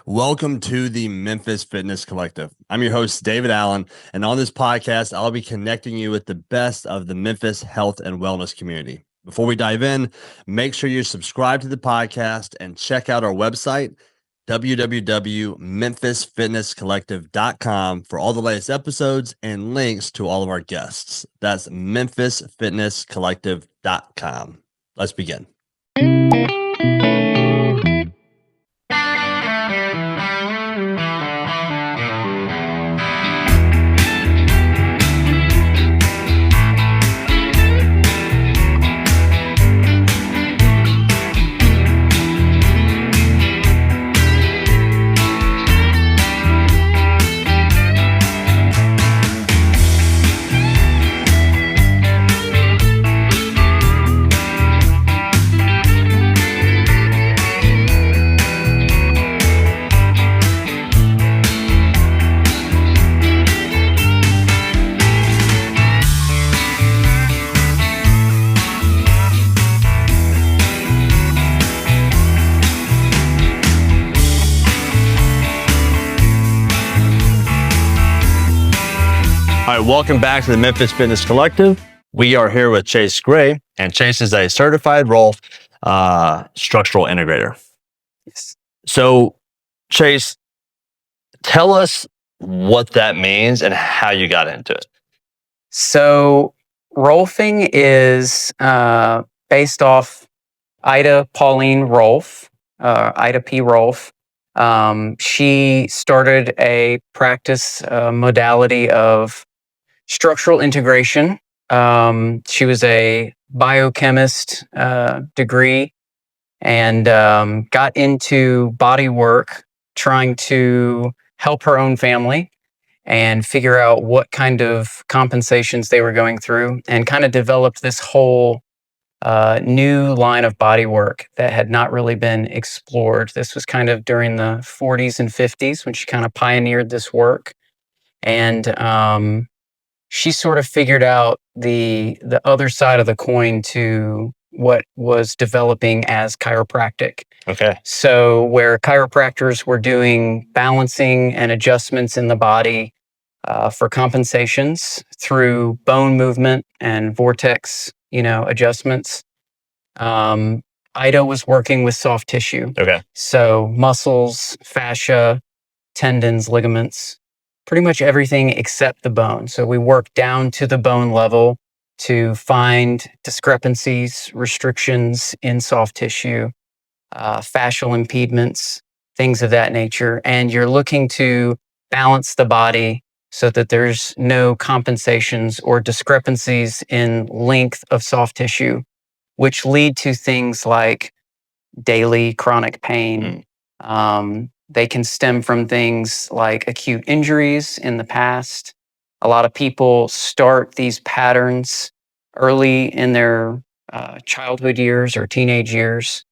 Welcome to the Memphis Fitness Collective. I'm your host, David Allen, and on this podcast, I'll be connecting you with the best of the Memphis health and wellness community. Before we dive in, make sure you're subscribed to the podcast and check out our website, www.memphisfitnesscollective.com, for all the latest episodes and links to all of our guests. That's memphisfitnesscollective.com. Let's begin. All right, welcome back to the Memphis Fitness Collective. We are here with Chase Gray, and Chase is a Certified Rolf Structural Integrator. Yes. So, Chase, tell us what that means and how you got into it. So Rolfing is based off Ida Pauline Rolf, Ida P. Rolf. She started a practice modality of structural integration. She was a biochemist degree and got into body work, trying to help her own family and figure out what kind of compensations they were going through, and kind of developed this whole new line of body work that had not really been explored. This was kind of during the 40s and 50s when she kind of pioneered this work. And she sort of figured out the other side of the coin to what was developing as chiropractic. Okay. So where chiropractors were doing balancing and adjustments in the body for compensations through bone movement and vortex, adjustments. Ida was working with soft tissue. Okay. So muscles, fascia, tendons, ligaments, pretty much everything except the bone. So we work down to the bone level to find discrepancies, restrictions in soft tissue, fascial impediments, things of that nature. And you're looking to balance the body so that there's no compensations or discrepancies in length of soft tissue, which lead to things like daily chronic pain. They can stem from things like acute injuries in the past. A lot of people start these patterns early in their childhood years or teenage years.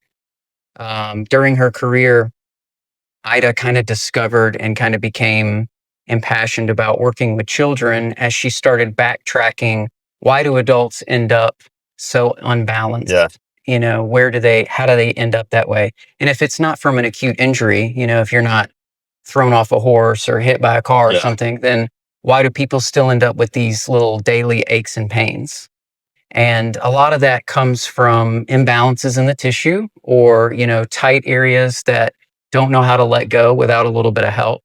During her career, Ida kind of discovered and kind of became impassioned about working with children as she started backtracking. Why do adults end up so unbalanced? Yeah. How do they end up that way? And if it's not from an acute injury, if you're not thrown off a horse or hit by a car or something, then why do people still end up with these little daily aches and pains? And a lot of that comes from imbalances in the tissue or, tight areas that don't know how to let go without a little bit of help.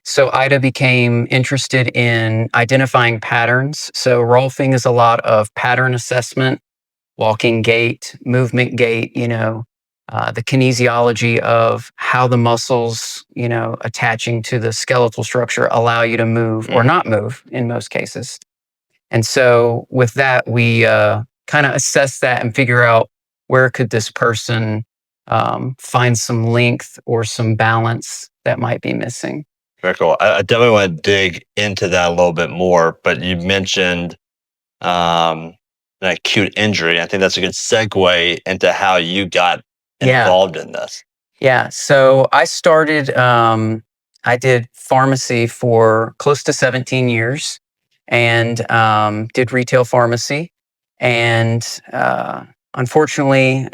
So Ida became interested in identifying patterns. So Rolfing is a lot of pattern assessment, walking gait, movement gait, the kinesiology of how the muscles, attaching to the skeletal structure allow you to move or not move in most cases. And so with that, we kind of assess that and figure out where could this person find some length or some balance that might be missing. Very cool. I definitely want to dig into that a little bit more, but you mentioned an acute injury. I think that's a good segue into how you got involved in this. Yeah. So I started, I did pharmacy for close to 17 years and did retail pharmacy. And unfortunately,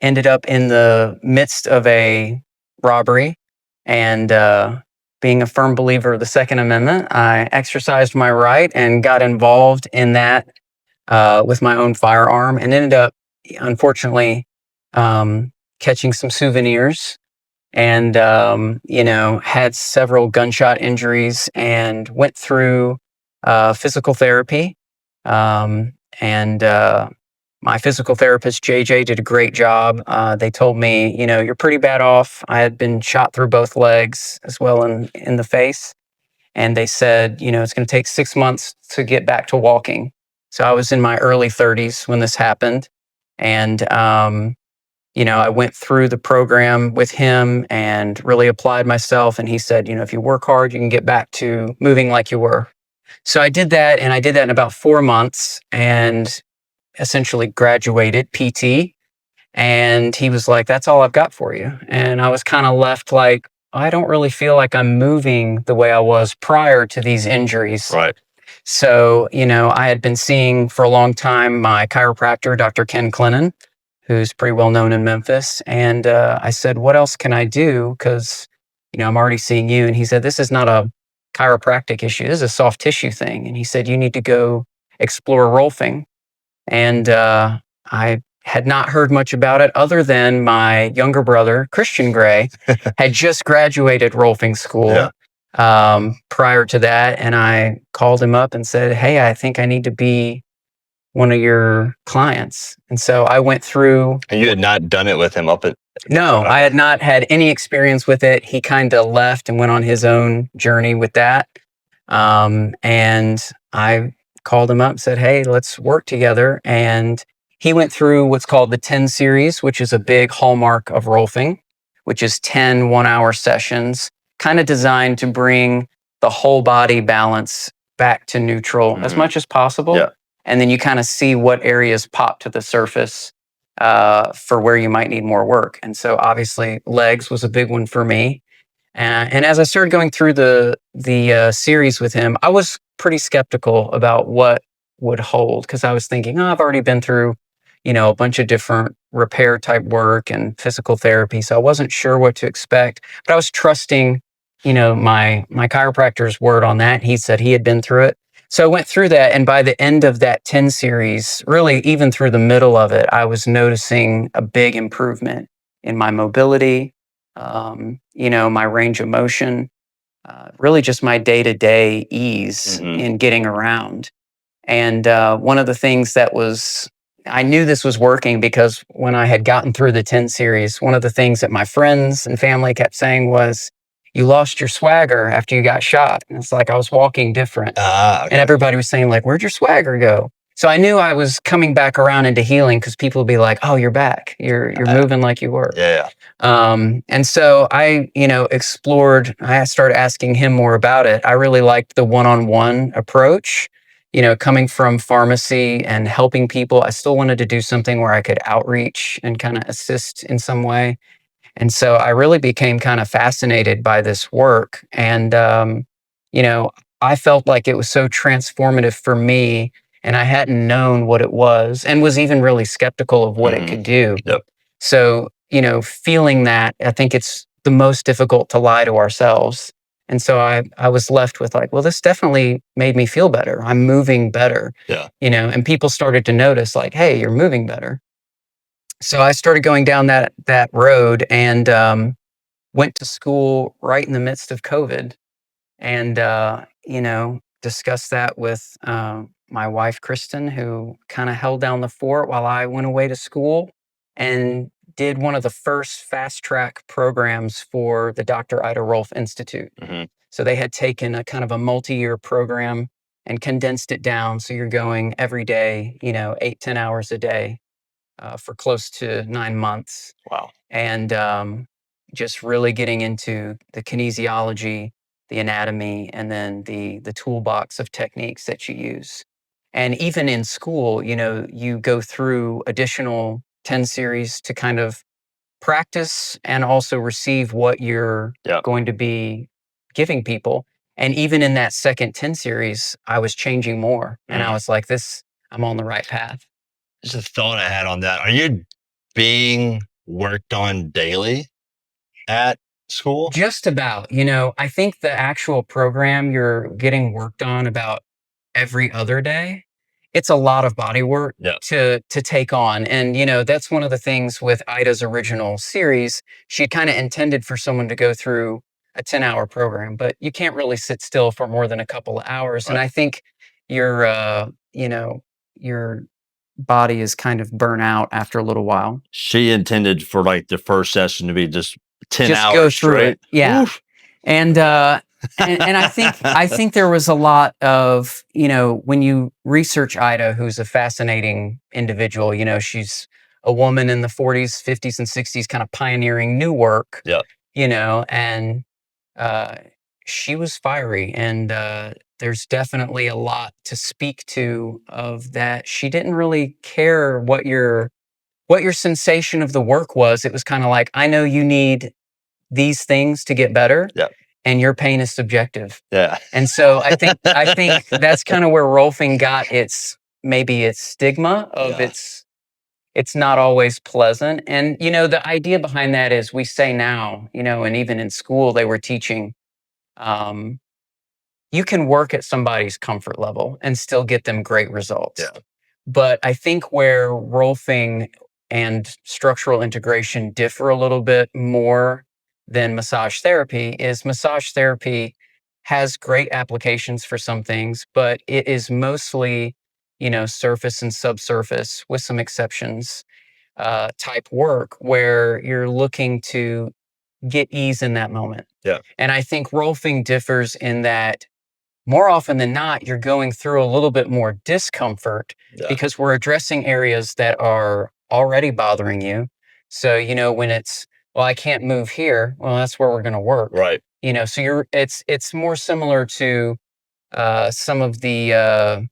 ended up in the midst of a robbery And being a firm believer of the Second Amendment, I exercised my right and got involved in that with my own firearm, and ended up, unfortunately, catching some souvenirs, and had several gunshot injuries, and went through physical therapy. And My physical therapist JJ did a great job. They told me, you're pretty bad off. I had been shot through both legs as well in the face, and they said, it's going to take 6 months to get back to walking. So I was in my early 30s when this happened, and I went through the program with him and really applied myself. And he said, if you work hard, you can get back to moving like you were. So I did that, and I did that in about 4 months, and essentially graduated PT. And he was like, that's all I've got for you. And I was kind of left like, I don't really feel like I'm moving the way I was prior to these injuries. Right. So, I had been seeing for a long time my chiropractor, Dr. Ken Clennon, who's pretty well known in Memphis. And I said, what else can I do? Because, I'm already seeing you. And he said, this is not a chiropractic issue. This is a soft tissue thing. And he said, you need to go explore Rolfing. And I had not heard much about it other than my younger brother, Christian Gray, had just graduated Rolfing school prior to that. And I called him up and said, hey, I think I need to be one of your clients. And so I went through. And you had not done it with him No, I had not had any experience with it. He kind of left and went on his own journey with that. And I called him up and said, hey, let's work together. And he went through what's called the 10 series, which is a big hallmark of Rolfing, which is 10 1-hour sessions, kind of designed to bring the whole body balance back to neutral as much as possible. Yeah. And then you kind of see what areas pop to the surface for where you might need more work. And so obviously legs was a big one for me. And as I started going through the series with him, I was pretty skeptical about what would hold, because I was thinking, I've already been through, a bunch of different repair type work and physical therapy. So I wasn't sure what to expect, but I was trusting, my chiropractor's word on that. He said he had been through it. So I went through that. And by the end of that 10 series, really even through the middle of it, I was noticing a big improvement in my mobility, my range of motion, really just my day-to-day ease in getting around. And one of the things I knew this was working, because when I had gotten through the 10 series, one of the things that my friends and family kept saying was, you lost your swagger after you got shot. And it's like I was walking different. Okay. And everybody was saying, like, where'd your swagger go? So I knew I was coming back around into healing, because people would be like, oh, you're back. You're moving like you were. Yeah. And so I, explored. I started asking him more about it. I really liked the one-on-one approach. Coming from pharmacy and helping people, I still wanted to do something where I could outreach and kind of assist in some way. And so I really became kind of fascinated by this work. And, I felt like it was so transformative for me, and I hadn't known what it was, and was even really skeptical of what it could do. Yep. So, feeling that, I think it's the most difficult to lie to ourselves. And so I was left with like, well, this definitely made me feel better. I'm moving better. Yeah. And people started to notice like, hey, you're moving better. So I started going down that road, and went to school right in the midst of COVID, and discussed that with my wife Kristen, who kind of held down the fort while I went away to school, and did one of the first fast track programs for the Dr. Ida Rolf Institute. So they had taken a kind of a multi-year program and condensed it down. So you're going every day, 8-10 hours a day. For close to 9 months. Wow. And just really getting into the kinesiology, the anatomy, and then the toolbox of techniques that you use. And even in school, you go through additional 10 series to kind of practice and also receive what you're going to be giving people. And even in that second 10 series, I was changing more. And I was like, I'm on the right path. Just a thought I had on that. Are you being worked on daily at school? Just about. I think the actual program you're getting worked on about every other day, it's a lot of body work to take on. And, that's one of the things with Ida's original series. She kind of intended for someone to go through a 10-hour program, but you can't really sit still for more than a couple of hours. Right. And I think your body is kind of burnt out after a little while. She intended for like the first session to be just 10 Just hours go through straight. it. Yeah. Oof. And I think there was a lot of, when you research Ida, who's a fascinating individual, she's a woman in the 40s, 50s, and 60s, kind of pioneering new work. Yeah. And she was fiery, and there's definitely a lot to speak to of that. She didn't really care what your sensation of the work was. It was kind of like, I know you need these things to get better. Yeah. And your pain is subjective. Yeah. And so I think that's kind of where Rolfing got its stigma of it's not always pleasant. And the idea behind that is, we say now, and even in school they were teaching, you can work at somebody's comfort level and still get them great results. Yeah. But I think where Rolfing and structural integration differ a little bit more than massage therapy is, massage therapy has great applications for some things, but it is mostly, surface and subsurface, with some exceptions, type work where you're looking to get ease in that moment. Yeah. And I think Rolfing differs in that, more often than not, you're going through a little bit more discomfort because we're addressing areas that are already bothering you. So, when it's, well, I can't move here, well, that's where we're going to work. Right. So it's more similar to some of the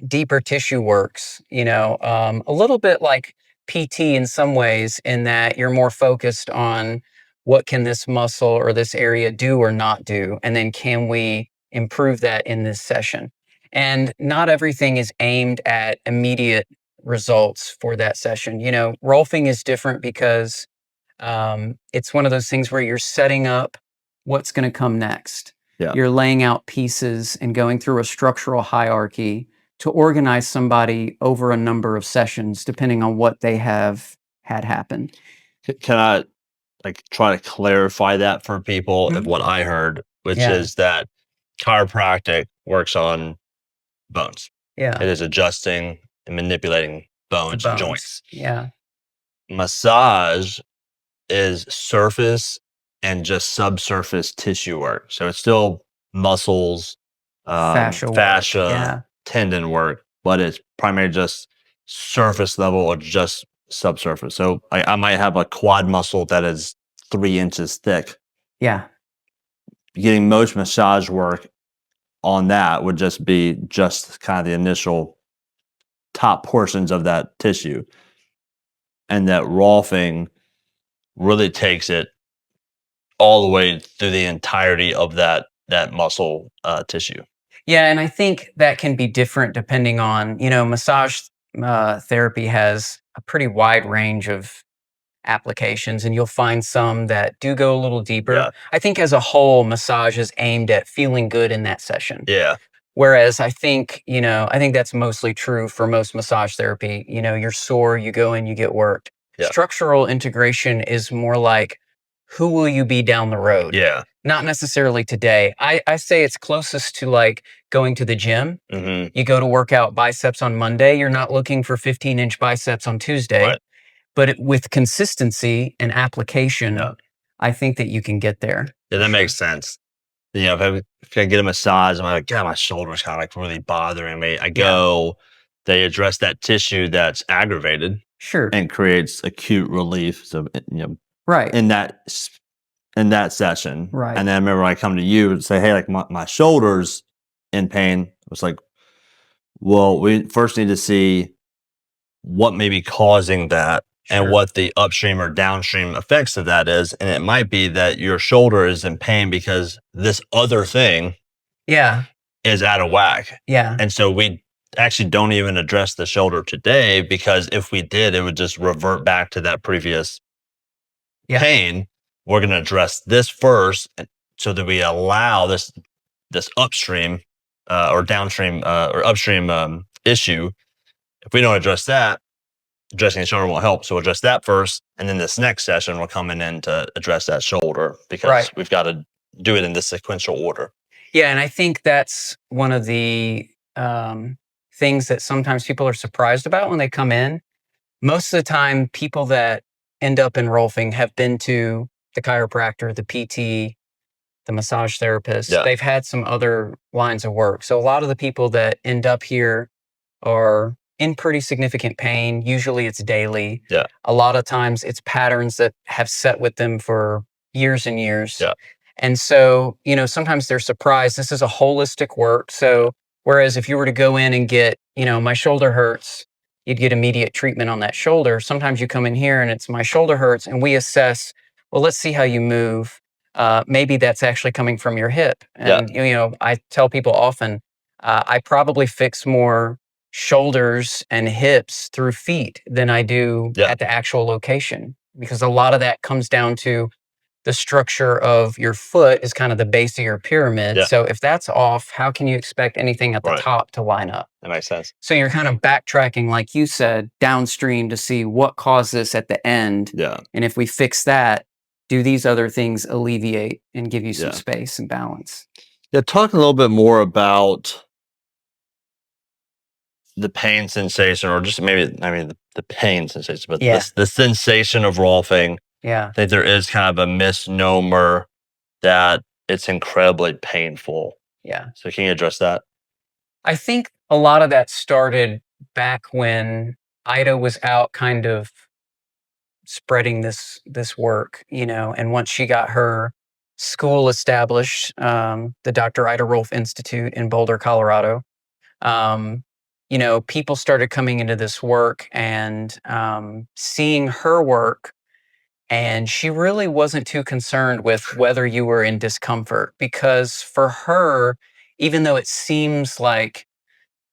deeper tissue works, a little bit like PT in some ways, in that you're more focused on what can this muscle or this area do or not do, and then can we improve that in this session. And not everything is aimed at immediate results for that session. Rolfing is different because it's one of those things where you're setting up what's going to come next. Yeah. You're laying out pieces and going through a structural hierarchy to organize somebody over a number of sessions, depending on what they have had happen. Can I try to clarify that for people of what I heard, which is that chiropractic works on bones. Yeah. It is adjusting and manipulating bones and joints. Yeah. Massage is surface and just subsurface tissue work. So it's still muscles, fascia, tendon work, but it's primarily just surface level or just subsurface. So I might have a quad muscle that is 3 inches thick. Yeah. Getting most massage work on that would just be just kind of the initial top portions of that tissue. And that Rolfing really takes it all the way through the entirety of that muscle tissue. Yeah, and I think that can be different depending on, massage therapy has a pretty wide range of applications, and you'll find some that do go a little deeper. Yeah. I think as a whole, massage is aimed at feeling good in that session. Yeah. Whereas I think that's mostly true for most massage therapy. You're sore, you go in, you get worked. Yeah. Structural integration is more like, who will you be down the road? Yeah. Not necessarily today. I say it's closest to like going to the gym. Mm-hmm. You go to work out biceps on Monday. You're not looking for 15-inch biceps on Tuesday. Right. But with consistency and application, I think that you can get there. Yeah, that makes sense. If I get a massage, I'm like, God, my shoulder's kind of like really bothering me. I go, they address that tissue that's aggravated. Sure. And creates acute relief. So, right. In that session. Right. And then I remember I come to you and say, hey, like my shoulder's in pain. It was like, well, we first need to see what may be causing that. Sure. And what the upstream or downstream effects of that is. And it might be that your shoulder is in pain because this other thing is out of whack. Yeah. And so we actually don't even address the shoulder today, because if we did, it would just revert back to that previous pain we're going to address this first so that we allow this upstream or downstream or upstream issue. If we don't address that, addressing the shoulder won't help. So we'll address that first. And then this next session, we're coming in to address that shoulder because we've got to do it in this sequential order. Yeah. And I think that's one of the things that sometimes people are surprised about when they come in. Most of the time, people that end up in Rolfing have been to the chiropractor, the PT, the massage therapist. They've had some other lines of work. So a lot of the people that end up here are in pretty significant pain. Usually it's daily. Yeah. A lot of times it's patterns that have set with them for years and years. Yeah. And so, sometimes they're surprised. This is a holistic work. So whereas if you were to go in and get, my shoulder hurts, you'd get immediate treatment on that shoulder. Sometimes you come in here and it's my shoulder hurts and we assess, well, let's see how you move. Maybe that's actually coming from your hip. And, I tell people often, I probably fix more shoulders and hips through feet than I do at the actual location, because a lot of that comes down to the structure of your foot is kind of the base of your pyramid. Yeah. So if that's off, how can you expect anything at the top to line up? That makes sense. So you're kind of backtracking, like you said, downstream to see what caused this at the end. Yeah. And if we fix that, do these other things alleviate and give you some space and balance? Yeah. Talk a little bit more about the pain sensation, or just maybe, the pain sensation, but the sensation of Rolfing. Yeah. I think there is kind of a misnomer that it's incredibly painful. Yeah. So can you address that? I think a lot of that started back when Ida was out kind of spreading this work, and once she got her school established, the Dr. Ida Rolf Institute in Boulder, Colorado, people started coming into this work and seeing her work. And she really wasn't too concerned with whether you were in discomfort, because for her, even though it seems like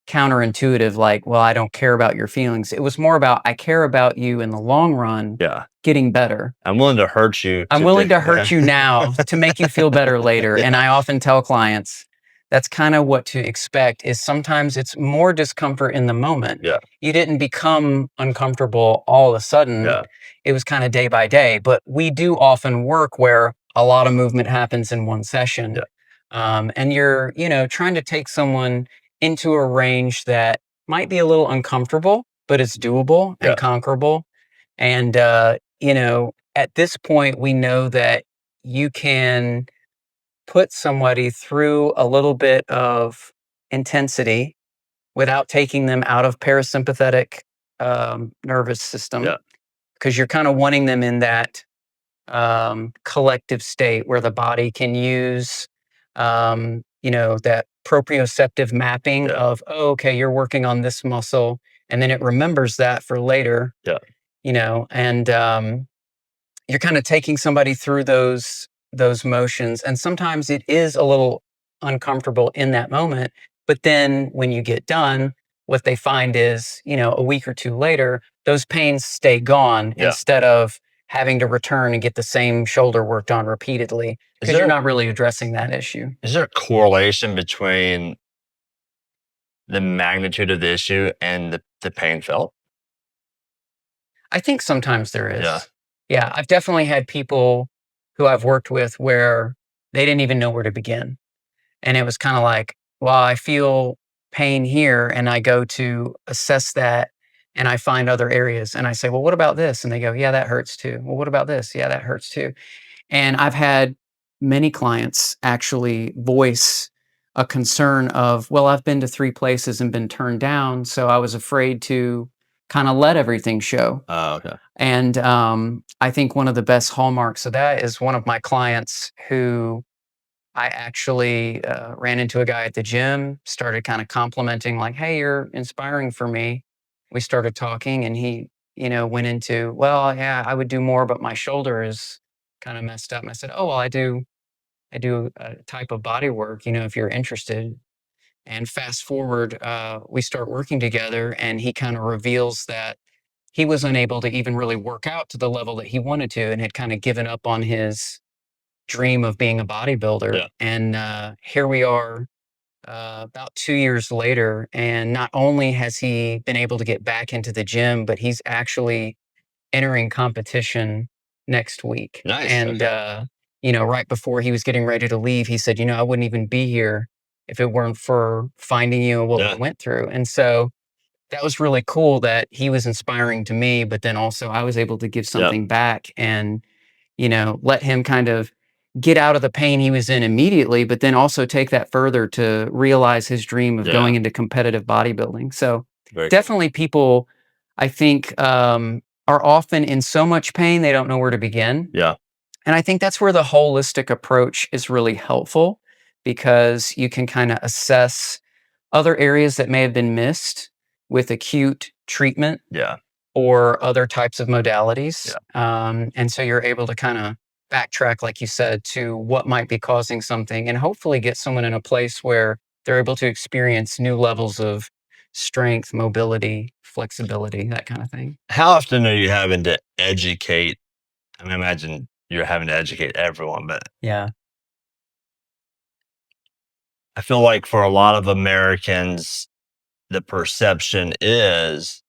counterintuitive, like, well, I don't care about your feelings, it was more about, I care about you in the long run, getting better. I'm willing to hurt you. I'm willing to hurt you now to make you feel better later. And I often tell clients, that's kind of what to expect, is sometimes it's more discomfort in the moment. Yeah. You didn't become uncomfortable all of a sudden. Yeah. It was kind of day by day, but we do often work where a lot of movement happens in one session. Yeah. And you're, trying to take someone into a range that might be a little uncomfortable, but it's doable and conquerable. And, at this point, we know that you can put somebody through a little bit of intensity without taking them out of parasympathetic nervous system, because you're kind of wanting them in that collective state where the body can use, that proprioceptive mapping of, oh, okay, you're working on this muscle, and then it remembers that for later. And you're kind of taking somebody through those motions, and sometimes it is a little uncomfortable in that moment, but then when you get done, what they find is, a week or two later, those pains stay gone instead of having to return and get the same shoulder worked on repeatedly, because you're not really addressing that issue. Is there a correlation between the magnitude of the issue and the pain felt? I think sometimes there is. Yeah, I've definitely had people who I've worked with where they didn't even know where to begin. And it was kind of like, well, I feel pain here, and I go to assess that, and I find other areas, and I say, well, what about this? And they go, yeah, that hurts too. Well, what about this? Yeah, that hurts too. And I've had many clients actually voice a concern of, well, I've been to 3 places and been turned down, so I was afraid to kind of let everything show. Oh, okay. And I think one of the best hallmarks of that is one of my clients who I actually ran into a guy at the gym, started kind of complimenting, like, hey, you're inspiring for me. We started talking, and he, went into, well, yeah, I would do more, but my shoulder is kind of messed up. And I said, oh, well, I do a type of body work, if you're interested. And fast forward, we start working together, and he kind of reveals that he was unable to even really work out to the level that he wanted to, and had kind of given up on his dream of being a bodybuilder. Yeah. And here we are, about 2 years later, and not only has he been able to get back into the gym, but he's actually entering competition next week. Nice. And Okay. right before he was getting ready to leave, he said, I wouldn't even be here if it weren't for finding you and what Yeah. we went through. And so that was really cool that he was inspiring to me, but then also I was able to give something back and, let him kind of get out of the pain he was in immediately, but then also take that further to realize his dream of going into competitive bodybuilding. So Very cool. definitely people, I think, are often in so much pain, they don't know where to begin. Yeah. And I think that's where the holistic approach is really helpful, because you can kind of assess other areas that may have been missed with acute treatment Yeah. or other types of modalities. And so you're able to kind of backtrack, like you said, to what might be causing something, and hopefully get someone in a place where they're able to experience new levels of strength, mobility, flexibility, that kind of thing. How often are you having to educate? I imagine you're having to educate everyone, but Yeah. I feel like for a lot of Americans, the perception is,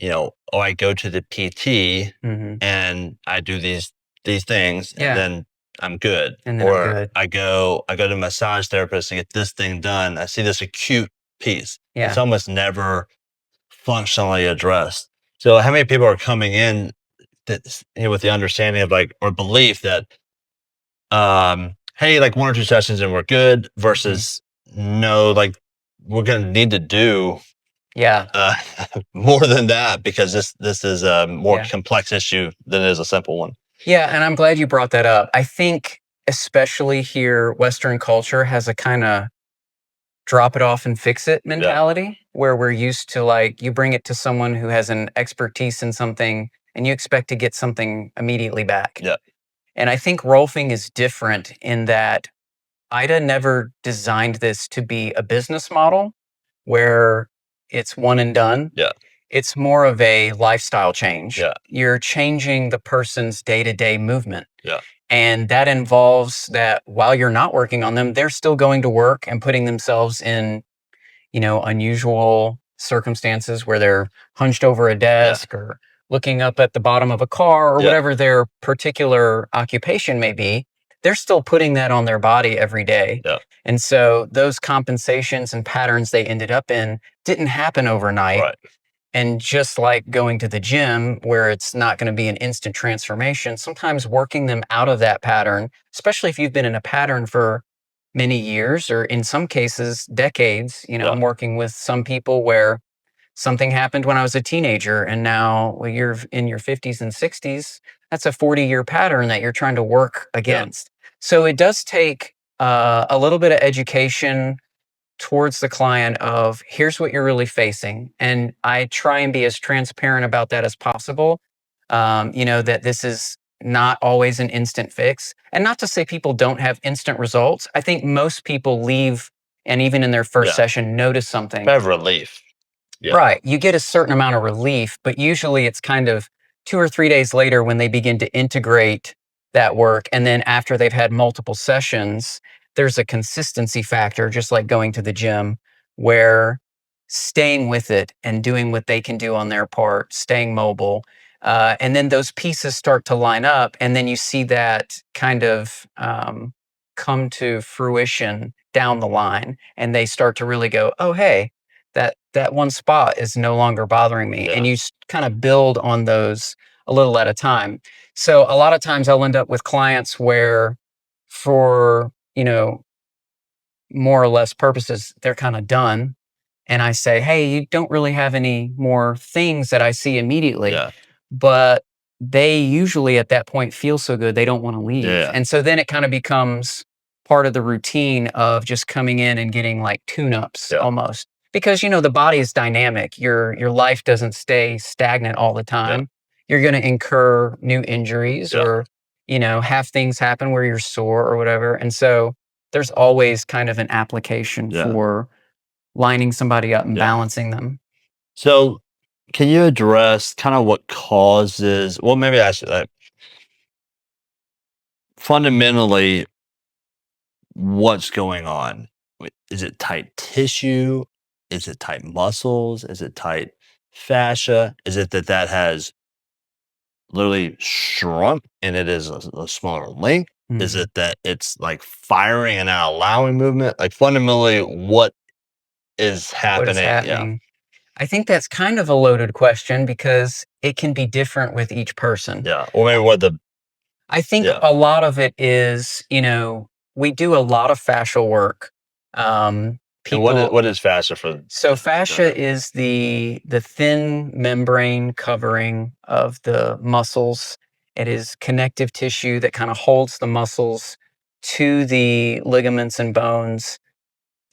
oh, I go to the PT Hmm. and I do these things, Yeah. and then I'm good. And then I'm Or good. I go to a massage therapist to get this thing done. I see this acute piece. It's Yeah. almost never functionally addressed. So how many people are coming in that, with the understanding of like, or belief that, hey, like 1 or 2 sessions and we're good, versus no, like we're going to need to do Yeah. uh, more than that, because this is a more Yeah. complex issue than it is a simple one. Yeah. And I'm glad you brought that up. I think, especially here, Western culture has a kind of drop it off and fix it mentality, where we're used to, like, you bring it to someone who has an expertise in something and you expect to get something immediately back. Yeah. And I think Rolfing is different in that Ida never designed this to be a business model where it's one and done. Yeah. It's more of a lifestyle change. Yeah. You're changing the person's day-to-day movement. Yeah. And that involves that while you're not working on them, they're still going to work and putting themselves in, unusual circumstances where they're hunched over a desk or looking up at the bottom of a car or whatever their particular occupation may be. They're still putting that on their body every day. Yeah. And so those compensations and patterns they ended up in didn't happen overnight. Right. And just like going to the gym, where it's not going to be an instant transformation, sometimes working them out of that pattern, especially if you've been in a pattern for many years, or in some cases, decades. I'm working with some people where something happened when I was a teenager, and now you're in your 50s and 60s. That's a 40-year pattern that you're trying to work against. So it does take a little bit of education towards the client of, here's what you're really facing. And I try and be as transparent about that as possible. That this is not always an instant fix. And not to say people don't have instant results. I think most people leave, and even in their first session, notice something. I have relief. Yeah. Right. You get a certain amount of relief, but usually it's kind of 2 or 3 days later when they begin to integrate that work. And then after they've had multiple sessions, there's a consistency factor, just like going to the gym, where staying with it and doing what they can do on their part, staying mobile. And then those pieces start to line up. And then you see that kind of come to fruition down the line. And they start to really go, oh, hey, that one spot is no longer bothering me. And you kind of build on those a little at a time. So a lot of times I'll end up with clients where, for, more or less purposes, they're kind of done. And I say, hey, you don't really have any more things that I see immediately. But they usually at that point feel so good, they don't want to leave. And so then it kind of becomes part of the routine of just coming in and getting like tune-ups almost. Because, the body is dynamic. Your life doesn't stay stagnant all the time. You're going to incur new injuries or, have things happen where you're sore or whatever. And so there's always kind of an application for lining somebody up and balancing them. So can you address kind of what causes, well, maybe ask you that fundamentally, what's going on? Is it tight tissue? Is it tight muscles? Is it tight fascia? Is it that has literally shrunk and it is a smaller length? Is Mm. it that it's like firing and not allowing movement? Like fundamentally, what is What is happening? Yeah. happening? I think that's kind of a loaded question because it can be different with each person. Yeah. Or maybe what the, I think yeah. a lot of it is, we do a lot of fascial work. And People, what is fascia for? so Yeah. fascia is the thin membrane covering of the muscles. It is connective tissue that kind of holds the muscles to the ligaments and bones.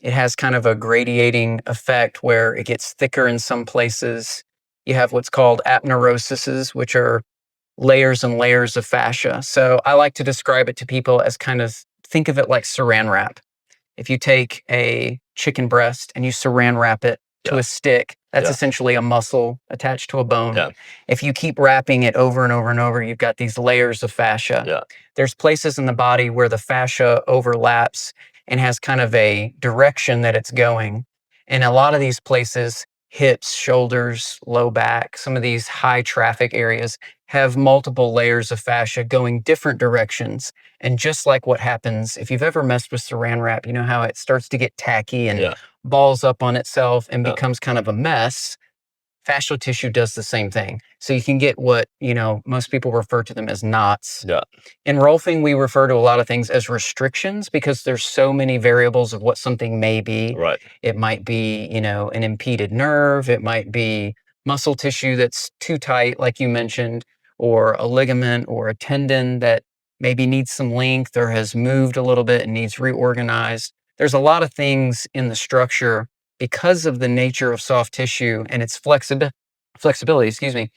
It has kind of a gradiating effect where it gets thicker in some places. You have what's called aponeuroses, which are layers and layers of fascia. So I like to describe it to people as kind of think of it like saran wrap. If you take a chicken breast and you saran wrap it to Yeah. a stick, that's Yeah. essentially a muscle attached to a bone. Yeah. If you keep wrapping it over and over and over, you've got these layers of fascia. Yeah. There's places in the body where the fascia overlaps and has kind of a direction that it's going. And a lot of these places, hips, shoulders, low back, some of these high traffic areas have multiple layers of fascia going different directions. And just like what happens, if you've ever messed with saran wrap, you know how it starts to get tacky and Yeah. balls up on itself and Yeah. becomes kind of a mess. Fascial tissue does the same thing. So you can get what, most people refer to them as knots. Yeah. In Rolfing, we refer to a lot of things as restrictions because there's so many variables of what something may be. Right. It might be, an impeded nerve. It might be muscle tissue that's too tight, like you mentioned, or a ligament or a tendon that maybe needs some length or has moved a little bit and needs reorganized. There's a lot of things in the structure because of the nature of soft tissue and its flexibility, excuse me,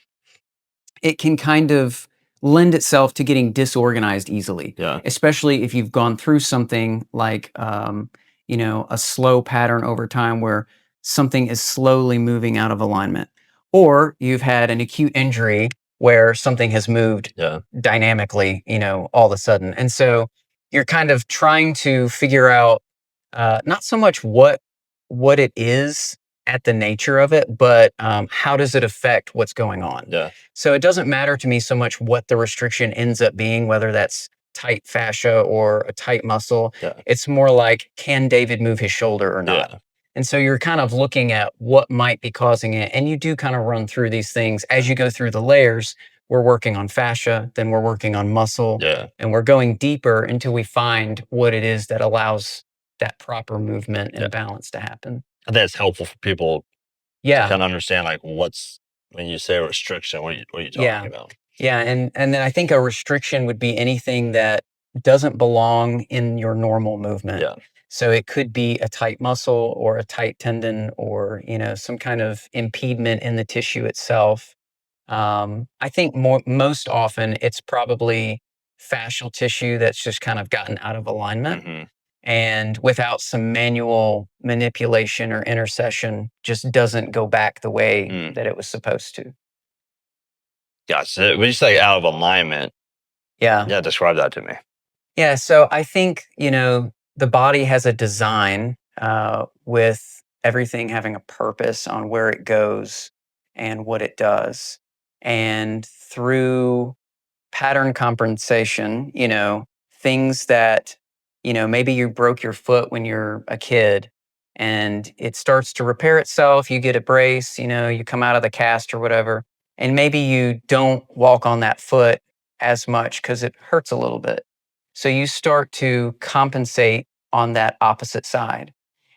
it can kind of lend itself to getting disorganized easily, Yeah. especially if you've gone through something like, a slow pattern over time where something is slowly moving out of alignment, or you've had an acute injury where something has moved Yeah. dynamically, all of a sudden. And so you're kind of trying to figure out not so much what it is at the nature of it, but how does it affect what's going on? Yeah. So it doesn't matter to me so much what the restriction ends up being, whether that's tight fascia or a tight muscle. Yeah. It's more like, can David move his shoulder or not? Yeah. And so you're kind of looking at what might be causing it. And you do kind of run through these things as you go through the layers. We're working on fascia, then we're working on muscle, Yeah. and we're going deeper until we find what it is that allows that proper movement and Yeah. balance to happen. I think it's helpful for people to Yeah. kind of understand like what's, when you say restriction, what are you Yeah. talking about? Yeah. And then I think a restriction would be anything that doesn't belong in your normal movement. Yeah. So it could be a tight muscle or a tight tendon or, some kind of impediment in the tissue itself. I think most often it's probably fascial tissue that's just kind of gotten out of alignment. Mm-hmm. And without some manual manipulation or intercession, just doesn't go back the way that it was supposed to. Gotcha. When you say out of alignment, Yeah. yeah, describe that to me. Yeah. So I think, the body has a design with everything having a purpose on where it goes and what it does. And through pattern compensation, things that, maybe you broke your foot when you're a kid and it starts to repair itself. You get a brace, you come out of the cast or whatever. And maybe you don't walk on that foot as much because it hurts a little bit. So you start to compensate on that opposite side.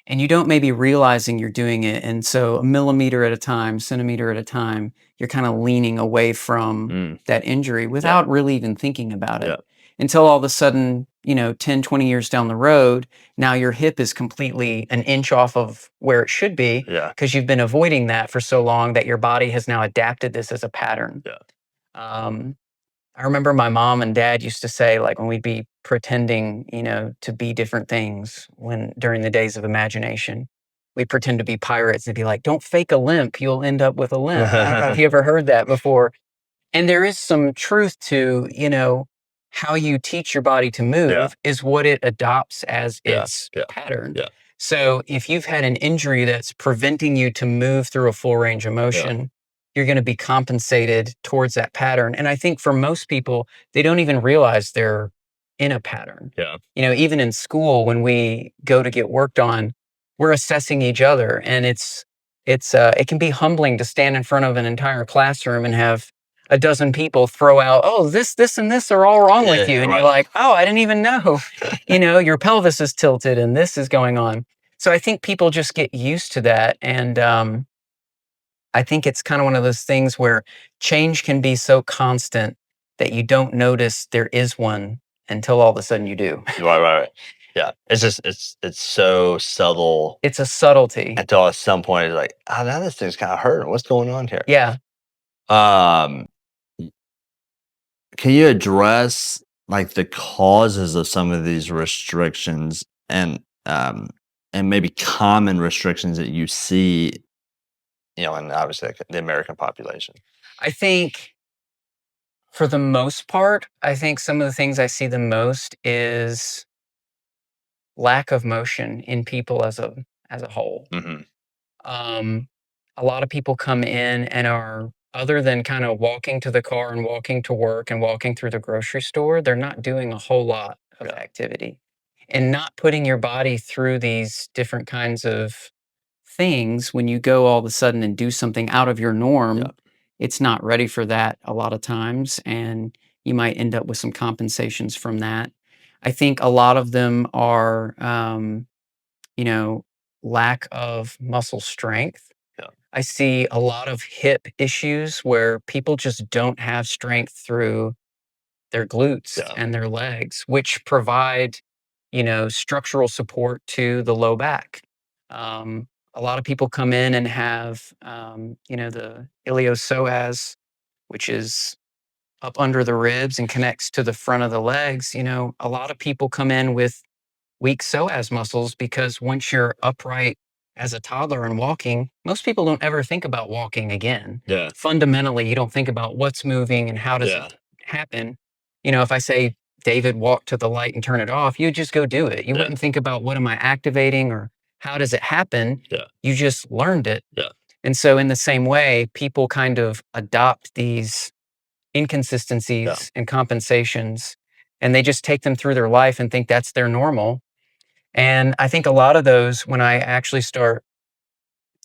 And you don't maybe realizing you're doing it. And so a millimeter at a time, centimeter at a time, you're kind of leaning away from that injury without really even thinking about it. Yeah. Until all of a sudden, 10, 20 years down the road, now your hip is completely an inch off of where it should be Yeah. because you've been avoiding that for so long that your body has now adapted this as a pattern. Yeah. I remember my mom and dad used to say, like, when we'd be pretending, to be different things during the days of imagination, we pretend to be pirates and be like, don't fake a limp, you'll end up with a limp. I don't know if you ever heard that before. And there is some truth to, how you teach your body to move is what it adopts as its pattern. Yeah. So if you've had an injury that's preventing you to move through a full range of motion, you're going to be compensated towards that pattern. And I think for most people, they don't even realize they're in a pattern. Yeah. Even in school, when we go to get worked on, we're assessing each other, and it can be humbling to stand in front of an entire classroom and have a dozen people throw out, oh, this, and this are all wrong with you. And you're like, oh, I didn't even know, your pelvis is tilted and this is going on. So I think people just get used to that. And I think it's kind of one of those things where change can be so constant that you don't notice there is one until all of a sudden you do. Right. Yeah. It's just, it's so subtle. It's a subtlety. Until at some point it's like, oh, now this thing's kind of hurting. What's going on here? Yeah. Can you address like the causes of some of these restrictions and maybe common restrictions that you see, and obviously the American population? I think for the most part, I think some of the things I see the most is lack of motion in people as a whole. A lot of people come in and are, other than kind of walking to the car and walking to work and walking through the grocery store, they're not doing a whole lot of activity. And not putting your body through these different kinds of things, when you go all of a sudden and do something out of your norm, it's not ready for that a lot of times. And you might end up with some compensations from that. I think a lot of them are, lack of muscle strength. I see a lot of hip issues where people just don't have strength through their glutes and their legs, which provide, structural support to the low back. A lot of people come in and have, the iliopsoas, which is up under the ribs and connects to the front of the legs. A lot of people come in with weak psoas muscles because once you're upright as a toddler and walking, most people don't ever think about walking again. Yeah. Fundamentally, you don't think about what's moving and how does it happen. If I say, David, walk to the light and turn it off, you just go do it. You wouldn't think about what am I activating or how does it happen? You just learned it. And so in the same way, people kind of adopt these inconsistencies and compensations, and they just take them through their life and think that's their normal. And I think a lot of those, when I actually start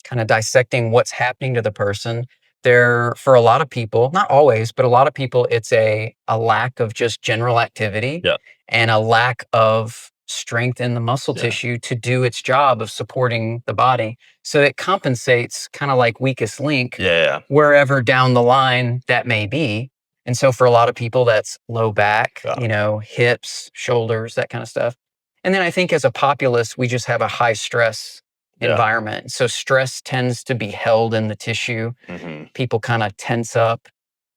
kind of dissecting what's happening to the person, for a lot of people, not always, but a lot of people, it's a lack of just general activity and a lack of strength in the muscle tissue to do its job of supporting the body. So it compensates kind of like weakest link wherever down the line that may be. And so for a lot of people, that's low back, hips, shoulders, that kind of stuff. And then I think as a populace, we just have a high stress environment. So stress tends to be held in the tissue. People kind of tense up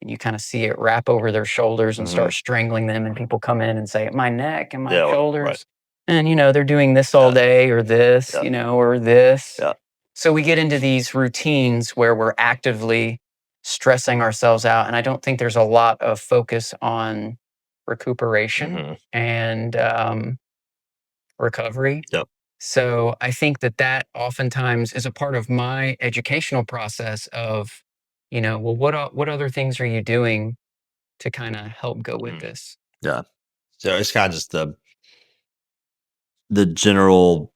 and you kind of see it wrap over their shoulders and start strangling them. And people come in and say, my neck and my shoulders. Right. And, they're doing this all day or this, or this. So we get into these routines where we're actively stressing ourselves out. And I don't think there's a lot of focus on recuperation and recovery. So I think that oftentimes is a part of my educational process of, well, what other things are you doing to kind of help go with this? Yeah. So it's kind of just the general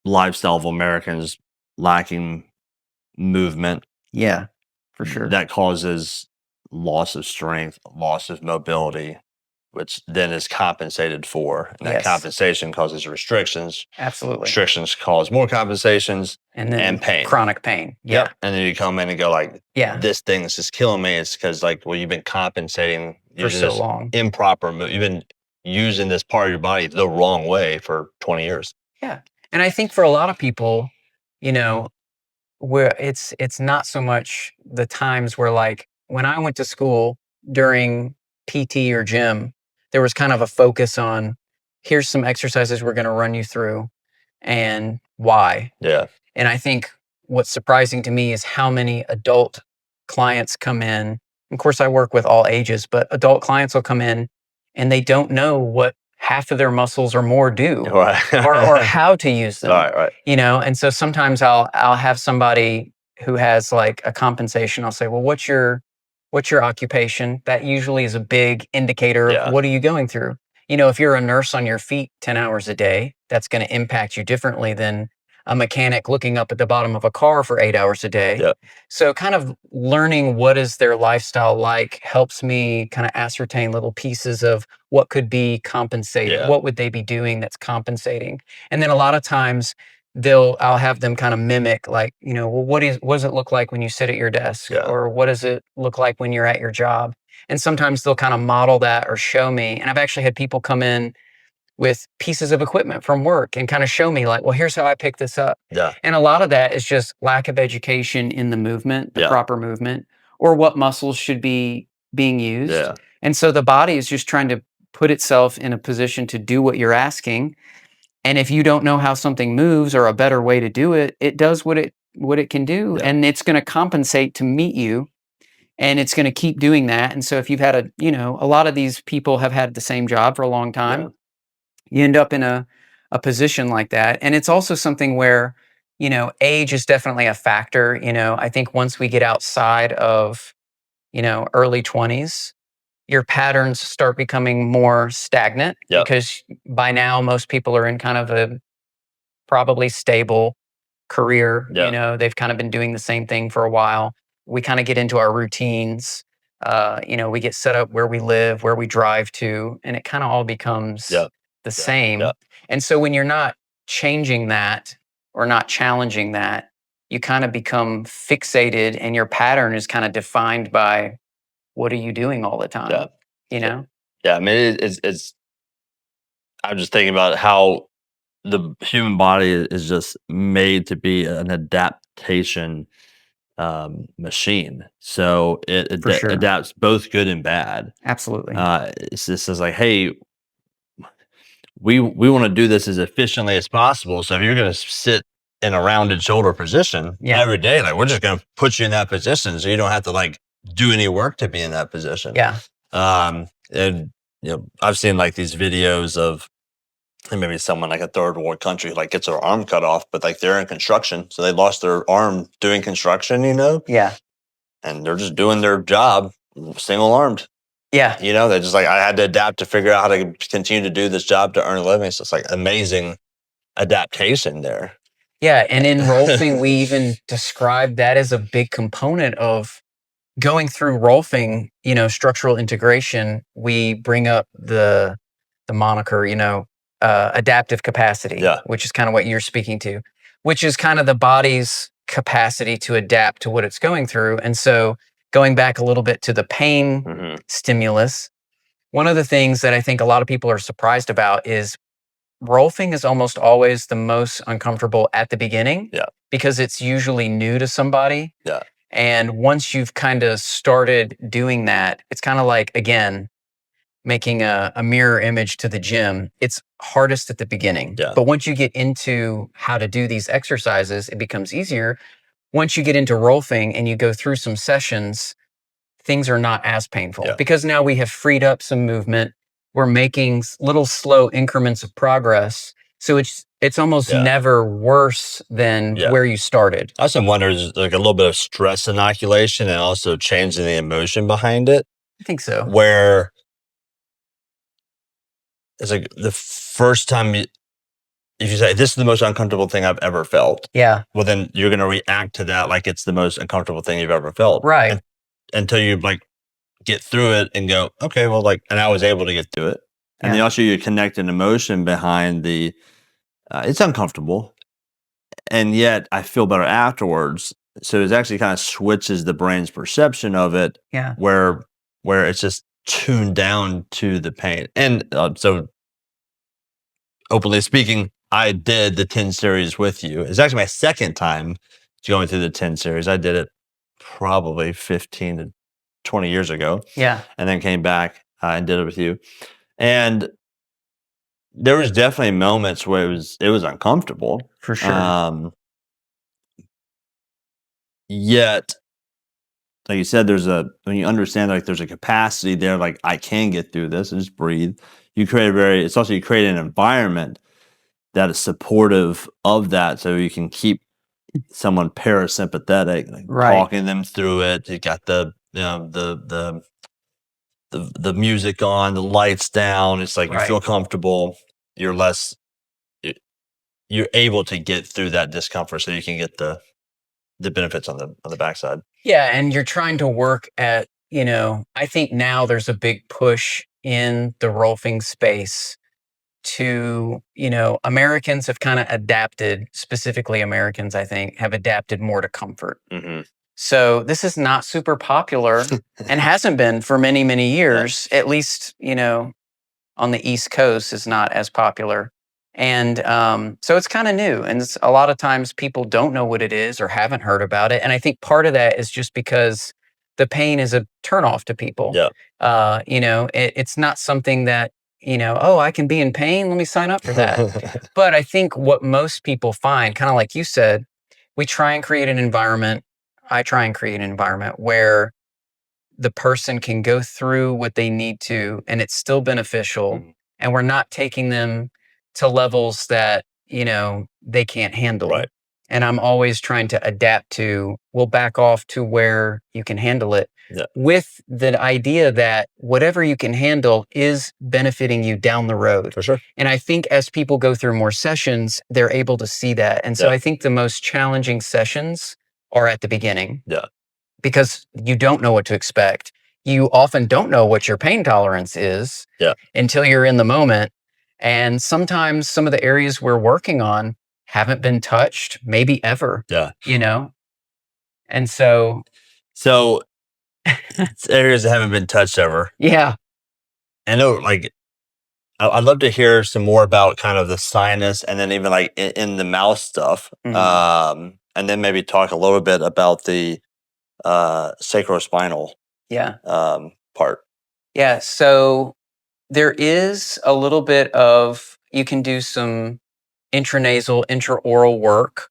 lifestyle of Americans lacking movement. Yeah, for sure. That causes loss of strength, loss of mobility, which then is compensated for. And that compensation causes restrictions. Absolutely. Restrictions cause more compensations and pain. Chronic pain. And then you come in and go like, this thing is just killing me. It's because you've been compensating for so long. Improper move. You've been using this part of your body the wrong way for 20 years. Yeah. And I think for a lot of people, where it's not so much the times where when I went to school during PT or gym, there was kind of a focus on, here's some exercises we're going to run you through. and why. Yeah. And I think what's surprising to me is how many adult clients come in. Of course, I work with all ages, but adult clients will come in and they don't know what half of their muscles or more do, Right. or how to use them. Right. And so sometimes I'll have somebody who has like a compensation. I'll say, well, what's your occupation? That usually is a big indicator of what are you going through. If you're a nurse on your feet 10 hours a day, that's going to impact you differently than a mechanic looking up at the bottom of a car for 8 hours a day. Yep. So kind of learning what is their lifestyle like helps me kind of ascertain little pieces of what could be compensated. Yeah. What would they be doing that's compensating? And then a lot of times I'll have them kind of mimic, like, well, what does it look like when you sit at your desk? Yeah. Or what does it look like when you're at your job? And sometimes they'll kind of model that or show me. And I've actually had people come in with pieces of equipment from work and kind of show me, like, well, here's how I pick this up. Yeah. And a lot of that is just lack of education in the movement, the proper movement, or what muscles should be being used. Yeah. And so the body is just trying to put itself in a position to do what you're asking. And if you don't know how something moves or a better way to do it, it does what it can do. Yeah. And it's going to compensate to meet you. And it's going to keep doing that. And so if you've had a lot of these people have had the same job for a long time. Yeah. You end up in a position like that. And it's also something where, age is definitely a factor. I think once we get outside of, early 20s, your patterns start becoming more stagnant. Yep. Because by now most people are in kind of a probably stable career. Yeah. They've kind of been doing the same thing for a while. We kind of get into our routines. We get set up where we live, where we drive to, and it kind of all becomes the same. Yep. And so when you're not changing that or not challenging that, you kind of become fixated, and your pattern is kind of defined by what are you doing all the time. Yeah. I mean, it's. I'm just thinking about how the human body is just made to be an adaptation machine. So it adapts both good and bad. Absolutely. It's just like, hey, we want to do this as efficiently as possible. So if you're going to sit in a rounded shoulder position every day, like, we're just going to put you in that position so you don't have to like do any work to be in that position. Yeah. And I've seen like these videos of maybe someone like a third world country like gets their arm cut off, but like they're in construction, so they lost their arm doing construction. Yeah. And they're just doing their job single armed. Yeah. They're just like, I had to adapt to figure out how to continue to do this job to earn a living. So it's like amazing adaptation there. Yeah. And in Rolfing, we even describe that as a big component of going through Rolfing, structural integration. We bring up the moniker, adaptive capacity, which is kind of what you're speaking to, which is kind of the body's capacity to adapt to what it's going through. And so going back a little bit to the pain stimulus, one of the things that I think a lot of people are surprised about is Rolfing is almost always the most uncomfortable at the beginning because it's usually new to somebody. Yeah. And once you've kind of started doing that, it's kind of like, again, making a mirror image to the gym. It's hardest at the beginning. Yeah. But once you get into how to do these exercises, it becomes easier. Once you get into Rolfing and you go through some sessions, things are not as painful because now we have freed up some movement. We're making little slow increments of progress. So it's almost never worse than where you started. I also wonder, is like a little bit of stress inoculation and also changing the emotion behind it. I think so. Where it's like the first time if you say, this is the most uncomfortable thing I've ever felt. Yeah. Well, then you're going to react to that like it's the most uncomfortable thing you've ever felt. Right. Until you like get through it and go, okay, well, like, and I was able to get through it. And then also you connect an emotion behind it's uncomfortable. And yet I feel better afterwards. So it actually kind of switches the brain's perception of it. Yeah. Where it's just tuned down to the pain. And so openly speaking, I did the 10 series with you. It's actually my second time going through the 10 series. I did it probably 15 to 20 years ago. Yeah. And then came back and did it with you. And there was definitely moments where it was uncomfortable. For sure. Yet, like you said, when you understand like there's a capacity there, like I can get through this and just breathe. You create an environment that is supportive of that, so you can keep someone parasympathetic, like Right. talking them through it. You got the the music on, the lights down. It's like you Right. feel comfortable. You're less. You're able to get through that discomfort, so you can get the benefits on the backside. Yeah, and you're trying to work at, I think now there's a big push in the Rolfing space to, Americans have kind of adapted, specifically Americans, I think, have adapted more to comfort. Mm-hmm. So this is not super popular and hasn't been for many, many years, at least, on the East Coast is not as popular. And so it's kind of new. And a lot of times people don't know what it is or haven't heard about it. And I think part of that is just because the pain is a turnoff to people. Yeah. It's not something that, oh, I can be in pain. Let me sign up for that. But I think what most people find, kind of like you said, we try and create an environment. I try and create an environment where the person can go through what they need to and it's still beneficial. Mhm. And we're not taking them to levels that, they can't handle. Right. And I'm always trying to adapt to, we'll back off to where you can handle it. Yeah. With the idea that whatever you can handle is benefiting you down the road. For sure. And I think as people go through more sessions, they're able to see that. And so Yeah. I think the most challenging sessions are at the beginning. Yeah. Because you don't know what to expect. You often don't know what your pain tolerance is until you're in the moment. And sometimes some of the areas we're working on haven't been touched, maybe ever. Yeah. And so it's areas that haven't been touched ever. Yeah. I know, like, I'd love to hear some more about kind of the sinus and then even like in the mouth stuff. Mhm. And then maybe talk a little bit about the sacrospinal part. Yeah. So there is a little bit of, you can do some intranasal, intraoral work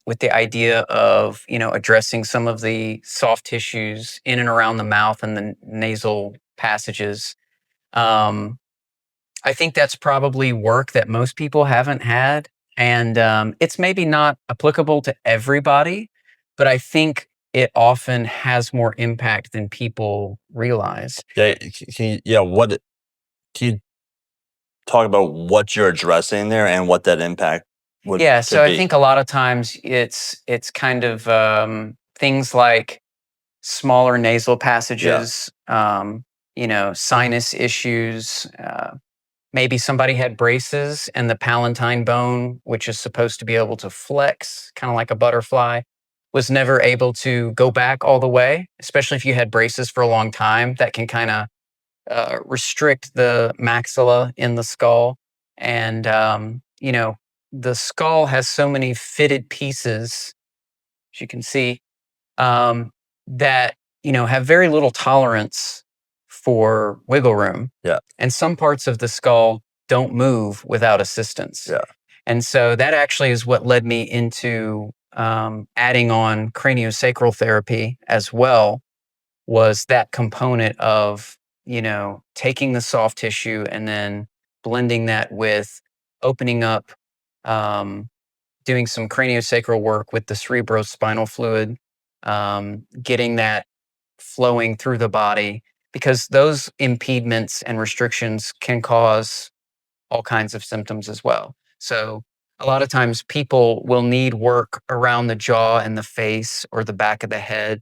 with the idea of, addressing some of the soft tissues in and around the mouth and the nasal passages. I think that's probably work that most people haven't had. And it's maybe not applicable to everybody, but I think it often has more impact than people realize. Yeah. Can you talk about what you're addressing there and what that impact would Yeah, so I be? think a lot of times it's kind of things like smaller nasal passages, sinus issues. Maybe somebody had braces and the palatine bone, which is supposed to be able to flex, kind of like a butterfly, was never able to go back all the way, especially if you had braces for a long time. That can kind of restrict the maxilla in the skull. And, the skull has so many fitted pieces, as you can see, that, have very little tolerance for wiggle room. Yeah. And some parts of the skull don't move without assistance. Yeah. And so that actually is what led me into adding on craniosacral therapy as well, was that component of, taking the soft tissue and then blending that with opening up, doing some craniosacral work with the cerebrospinal fluid, getting that flowing through the body, because those impediments and restrictions can cause all kinds of symptoms as well. So a lot of times people will need work around the jaw and the face or the back of the head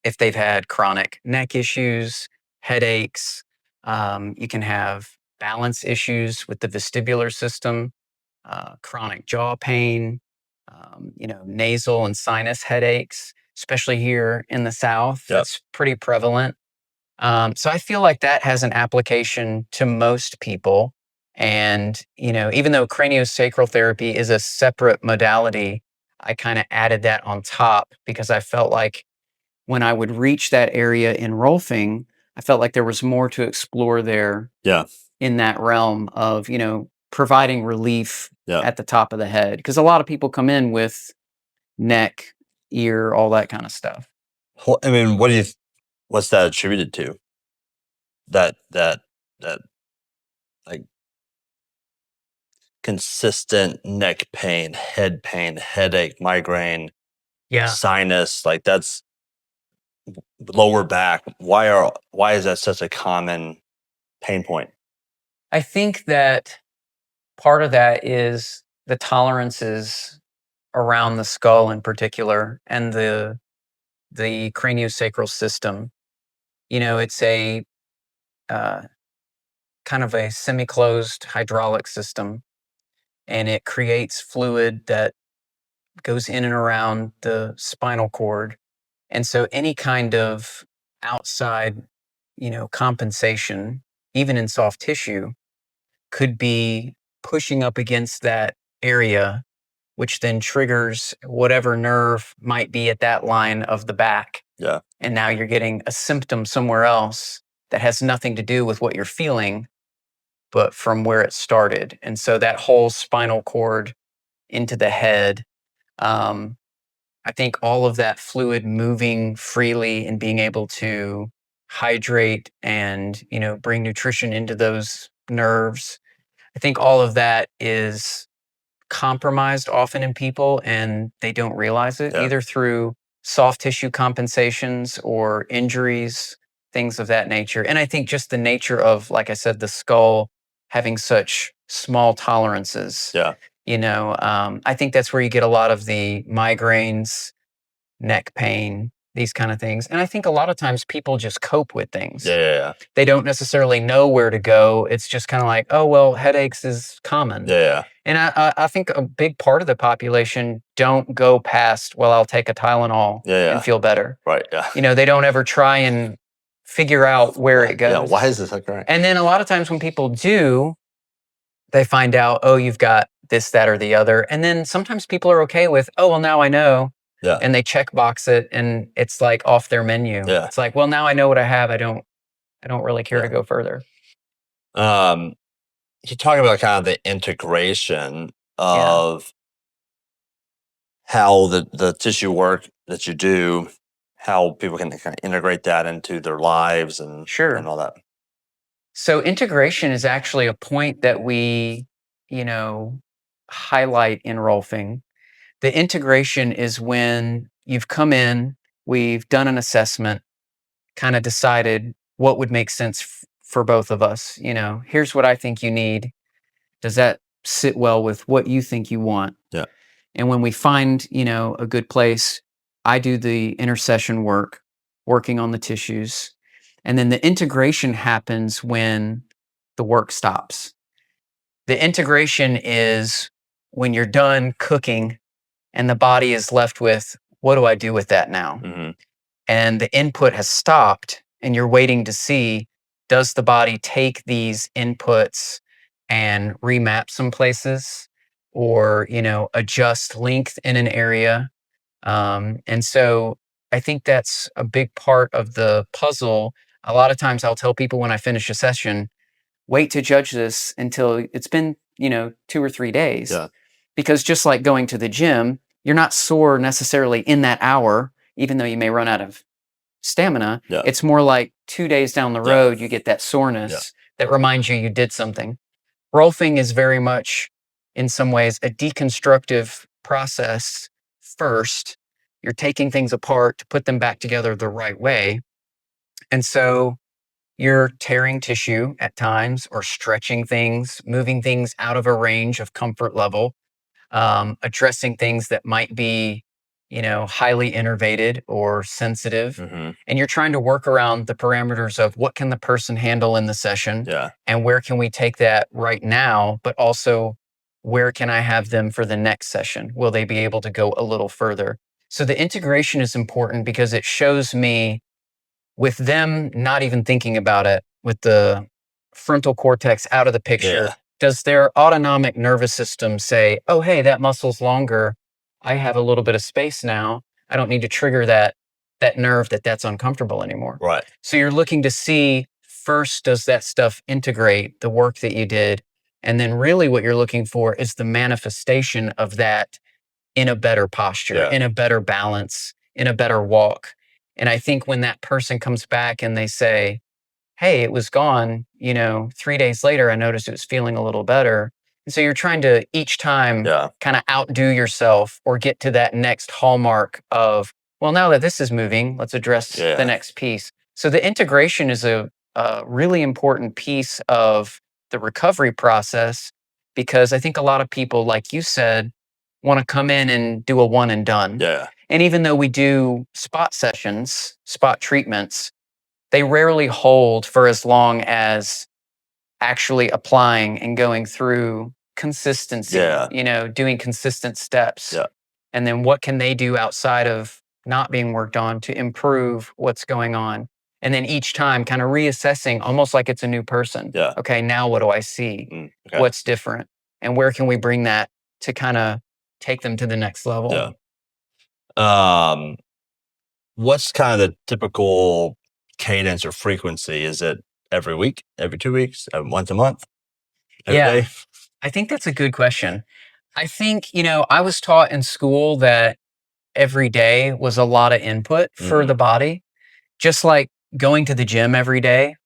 if they've had chronic neck issues, headaches. You can have balance issues with the vestibular system, chronic jaw pain, nasal and sinus headaches, especially here in the South. Yep. That's pretty prevalent. So I feel like that has an application to most people. And, even though craniosacral therapy is a separate modality, I kind of added that on top because I felt like when I would reach that area in Rolfing, I felt like there was more to explore there. Yeah. in that realm of, providing relief Yeah. at the top of the head. Because a lot of people come in with neck, ear, all that kind of stuff. Well, I mean, what's that attributed to? That like consistent neck pain, head pain, headache, migraine, Yeah. sinus, like that's lower back. Why is that such a common pain point? I think that part of that is the tolerances around the skull in particular and the craniosacral system. It's a uh, kind of a semi-closed hydraulic system, and it creates fluid that goes in and around the spinal cord. And so any kind of outside, compensation, even in soft tissue, could be pushing up against that area, which then triggers whatever nerve might be at that line of the back. Yeah. And now you're getting a symptom somewhere else that has nothing to do with what you're feeling, but from where it started. And so that whole spinal cord into the head, I think all of that fluid moving freely and being able to hydrate and, bring nutrition into those nerves. I think all of that is compromised often in people and they don't realize it, Yeah. either through soft tissue compensations or injuries, things of that nature. And I think just the nature of, like I said, the skull having such small tolerances. Yeah. I think that's where you get a lot of the migraines, neck pain, these kind of things. And I think a lot of times people just cope with things. Yeah. They don't necessarily know where to go. It's just kind of like, oh, well, headaches is common. Yeah. And I think a big part of the population don't go past, well, I'll take a Tylenol and feel better. Right. Yeah. They don't ever try and figure out where it goes. Yeah. Why is this occurring? And then a lot of times when people do, they find out, oh, you've got this, that, or the other. And then sometimes people are okay with, oh, well, now I know. Yeah. And they check box it and it's like off their menu. Yeah. It's like, well, now I know what I have. I don't really care to go further. You talk about kind of the integration of how the tissue work that you do, how people can kind of integrate that into their lives and all that. So integration is actually a point that we, highlight in Rolfing. The integration is when you've come in, we've done an assessment, kind of decided what would make sense for both of us. Here's what I think you need. Does that sit well with what you think you want? Yeah. And when we find, a good place, I do the intercession work, working on the tissues. And then the integration happens when the work stops. The integration is when you're done cooking and the body is left with, what do I do with that now? Mm-hmm. And the input has stopped and you're waiting to see, does the body take these inputs and remap some places or, adjust length in an area? And so I think that's a big part of the puzzle. A lot of times I'll tell people when I finish a session, wait to judge this until it's been, 2 or 3 days. Yeah. Because just like going to the gym, you're not sore necessarily in that hour, even though you may run out of stamina. Yeah. It's more like 2 days down the road, you get that soreness that reminds you did something. Rolfing is very much, in some ways, a deconstructive process first. You're taking things apart to put them back together the right way. And so you're tearing tissue at times or stretching things, moving things out of a range of comfort level, addressing things that might be, highly innervated or sensitive. Mm-hmm. And you're trying to work around the parameters of what can the person handle in the session and where can we take that right now, but also where can I have them for the next session? Will they be able to go a little further? So the integration is important because it shows me, with them not even thinking about it, with the frontal cortex out of the picture, does their autonomic nervous system say, oh, hey, that muscle's longer. I have a little bit of space now. I don't need to trigger that nerve that's uncomfortable anymore. Right. So you're looking to see first does that stuff integrate the work that you did? And then really what you're looking for is the manifestation of that in a better posture, in a better balance, in a better walk. And I think when that person comes back and they say, hey, it was gone, 3 days later, I noticed it was feeling a little better. And so you're trying to each time kind of outdo yourself or get to that next hallmark of, well, now that this is moving, let's address the next piece. So the integration is a really important piece of the recovery process, because I think a lot of people, like you said, want to come in and do a one and done. And even though we do spot sessions, spot treatments, they rarely hold for as long as actually applying and going through consistency, doing consistent steps. And then what can they do outside of not being worked on to improve what's going on? And then each time kind of reassessing, almost like it's a new person. Okay, now what do I see? What's different? And where can we bring that to kind of take them to the next level? What's kind of the typical cadence or frequency? Is it every week, every 2 weeks, once a month, every day? I think that's a good question. I think, I was taught in school that every day was a lot of input for the body. Just like going to the gym every day,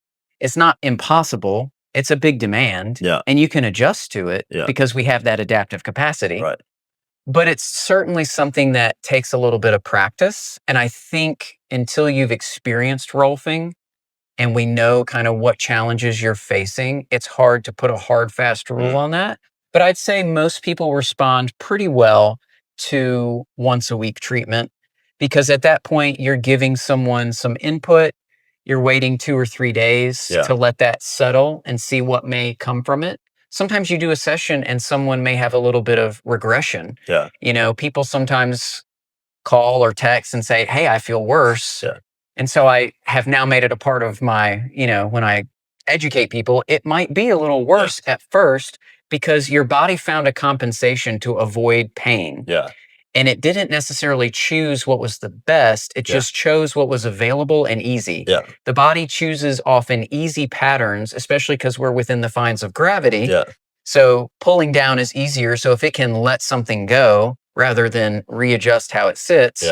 it's not impossible. It's a big demand, and you can adjust to it because we have that adaptive capacity. But it's certainly something that takes a little bit of practice. And I think until you've experienced Rolfing and we know kind of what challenges you're facing, it's hard to put a hard, fast rule on that. But I'd say most people respond pretty well to once a week treatment, because at that point, you're giving someone some input. You're waiting 2 or 3 days to let that settle and see what may come from it. Sometimes you do a session and someone may have a little bit of regression. People sometimes call or text and say, hey, I feel worse. And so I have now made it a part of my, when I educate people, it might be a little worse at first because your body found a compensation to avoid pain. And it didn't necessarily choose what was the best. It just chose what was available and easy. The body chooses often easy patterns, especially because we're within the fines of gravity. So pulling down is easier. So if it can let something go rather than readjust how it sits,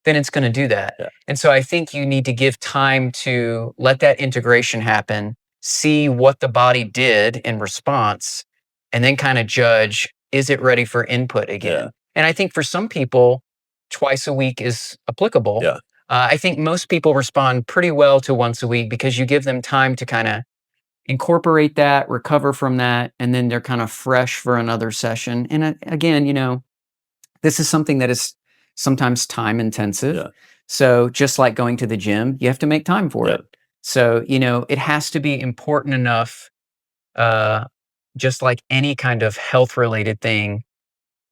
then it's going to do that. And so I think you need to give time to let that integration happen, see what the body did in response, and then kind of judge, is it ready for input again? And I think for some people, twice a week is applicable. I think most people respond pretty well to once a week because you give them time to kind of incorporate that, recover from that, and then they're kind of fresh for another session. And again, this is something that is sometimes time intensive. So just like going to the gym, you have to make time for it. So, it has to be important enough, just like any kind of health related thing.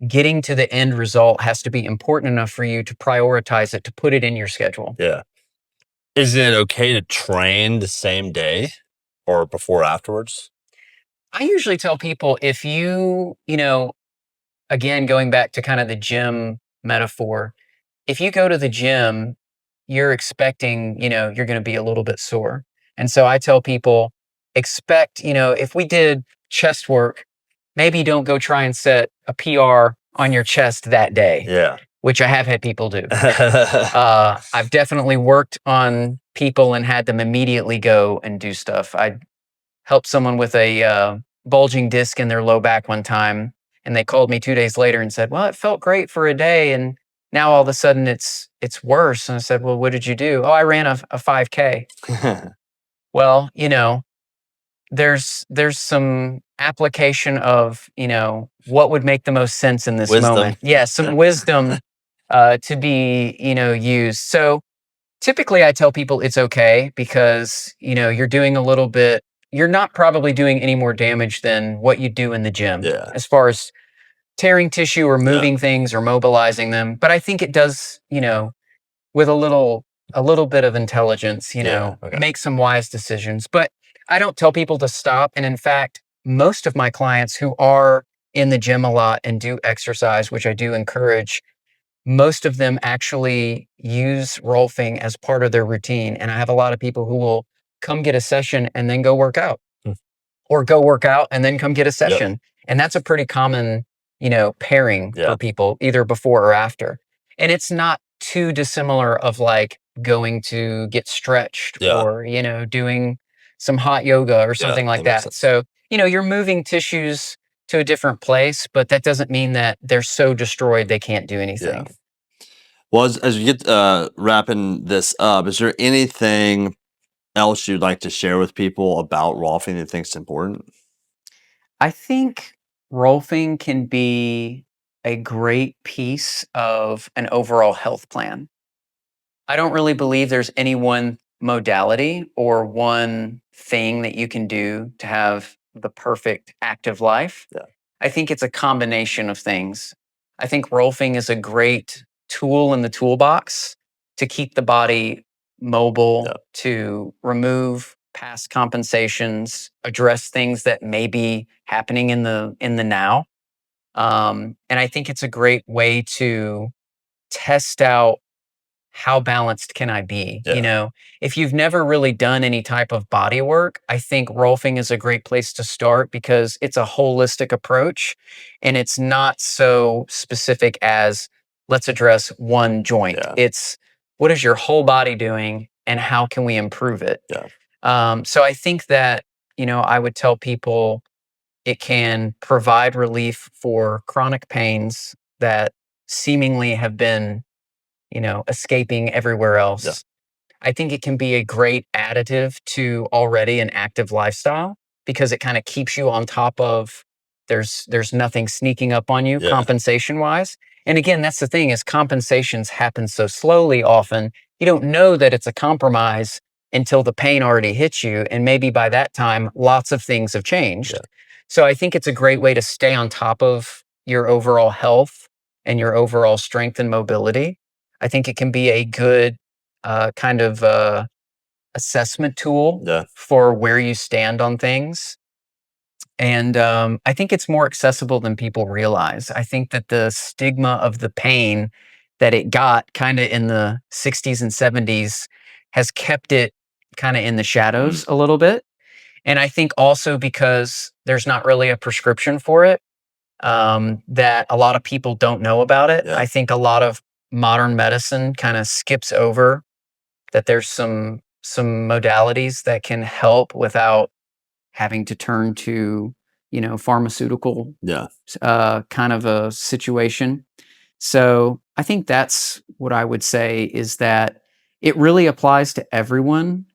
Getting to the end result has to be important enough for you to prioritize it, to put it in your schedule. Is it okay to train the same day or before or afterwards? I usually tell people if again, going back to kind of the gym metaphor, if you go to the gym, you're expecting, you're going to be a little bit sore. And so I tell people, expect, if we did chest work, maybe don't go try and set a PR on your chest that day, which I have had people do. I've definitely worked on people and had them immediately go and do stuff. I helped someone with a bulging disc in their low back one time, and they called me 2 days later and said, well, it felt great for a day, and now all of a sudden it's worse. And I said, well, what did you do? Oh, I ran a 5K. Well, there's some application of, what would make the most sense in this moment. Some wisdom to be, used. So typically I tell people it's okay because, you're doing a little bit, you're not probably doing any more damage than what you do in the gym as far as tearing tissue or moving things or mobilizing them. But I think it does, with a little bit of intelligence, make some wise decisions. But I don't tell people to stop. And in fact, most of my clients who are in the gym a lot and do exercise, which I do encourage, most of them actually use Rolfing as part of their routine. And I have a lot of people who will come get a session and then go work out, or go work out and then come get a session. Yep. And that's a pretty common, pairing for people, either before or after. And it's not too dissimilar of like going to get stretched or, doing some hot yoga or something like that. So, you're moving tissues to a different place, but that doesn't mean that they're so destroyed they can't do anything. Yeah. Well, as we get wrapping this up, is there anything else you'd like to share with people about Rolfing that you think is important? I think Rolfing can be a great piece of an overall health plan. I don't really believe there's any one modality or one thing that you can do to have the perfect active life. Yeah. I think it's a combination of things. I think Rolfing is a great tool in the toolbox to keep the body mobile, to remove past compensations, address things that may be happening in the now. And I think it's a great way to test out how balanced can I be? If you've never really done any type of body work, I think Rolfing is a great place to start because it's a holistic approach and it's not so specific as let's address one joint. It's what is your whole body doing and how can we improve it? So I think that, I would tell people it can provide relief for chronic pains that seemingly have been escaping everywhere else. Yeah. I think it can be a great additive to already an active lifestyle because it kind of keeps you on top of there's nothing sneaking up on you compensation wise. And again, that's the thing is compensations happen so slowly often. You don't know that it's a compromise until the pain already hits you. And maybe by that time, lots of things have changed. Yeah. So I think it's a great way to stay on top of your overall health and your overall strength and mobility. I think it can be a good kind of assessment tool for where you stand on things. And I think it's more accessible than people realize. I think that the stigma of the pain that it got kind of in the 60s and 70s has kept it kind of in the shadows a little bit. And I think also because there's not really a prescription for it, that a lot of people don't know about it. I think a lot of modern medicine kind of skips over that there's some modalities that can help without having to turn to pharmaceutical kind of a situation. So I think that's what I would say is that it really applies to everyone,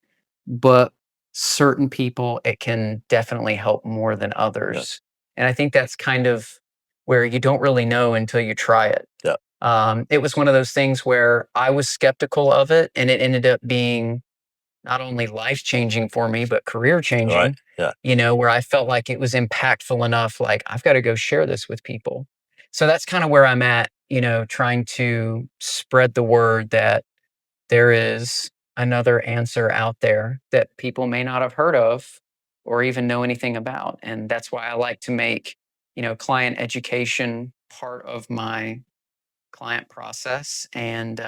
but certain people it can definitely help more than others. And I think that's kind of where you don't really know until you try it. It was one of those things where I was skeptical of it, and it ended up being not only life-changing for me, but career-changing, where I felt like it was impactful enough, like, I've got to go share this with people. So that's kind of where I'm at, trying to spread the word that there is another answer out there that people may not have heard of or even know anything about. And that's why I like to make, client education part of my client process and,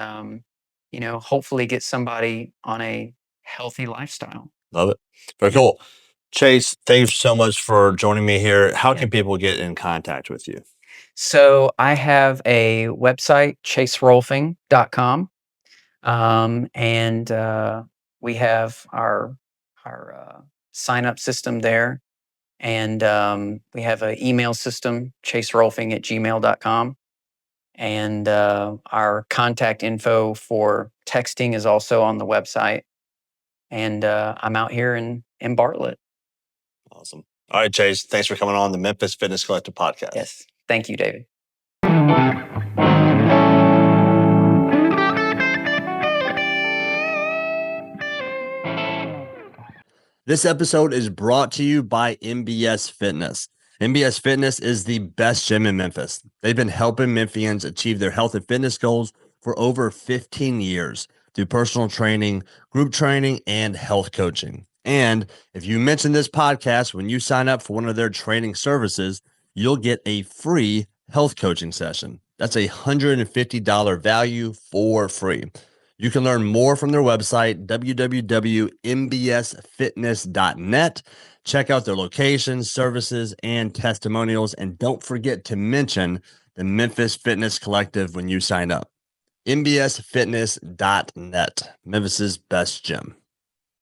hopefully get somebody on a healthy lifestyle. Love it. Very cool. Chase, thanks so much for joining me here. How can people get in contact with you? So I have a website, chaserolfing.com. And we have our sign up system there. And we have an email system, chaserolfing@gmail.com. And our contact info for texting is also on the website. And I'm out here in Bartlett. Awesome. All right, Chase, thanks for coming on the Memphis Fitness Collective podcast. Yes. Thank you, David. This episode is brought to you by MBS Fitness. MBS Fitness is the best gym in Memphis. They've been helping Memphians achieve their health and fitness goals for over 15 years through personal training, group training, and health coaching. And if you mention this podcast when you sign up for one of their training services, you'll get a free health coaching session. That's a $150 value for free. You can learn more from their website, www.mbsfitness.net. Check out their locations, services, and testimonials. And don't forget to mention the Memphis Fitness Collective when you sign up. mbsfitness.net, Memphis's best gym.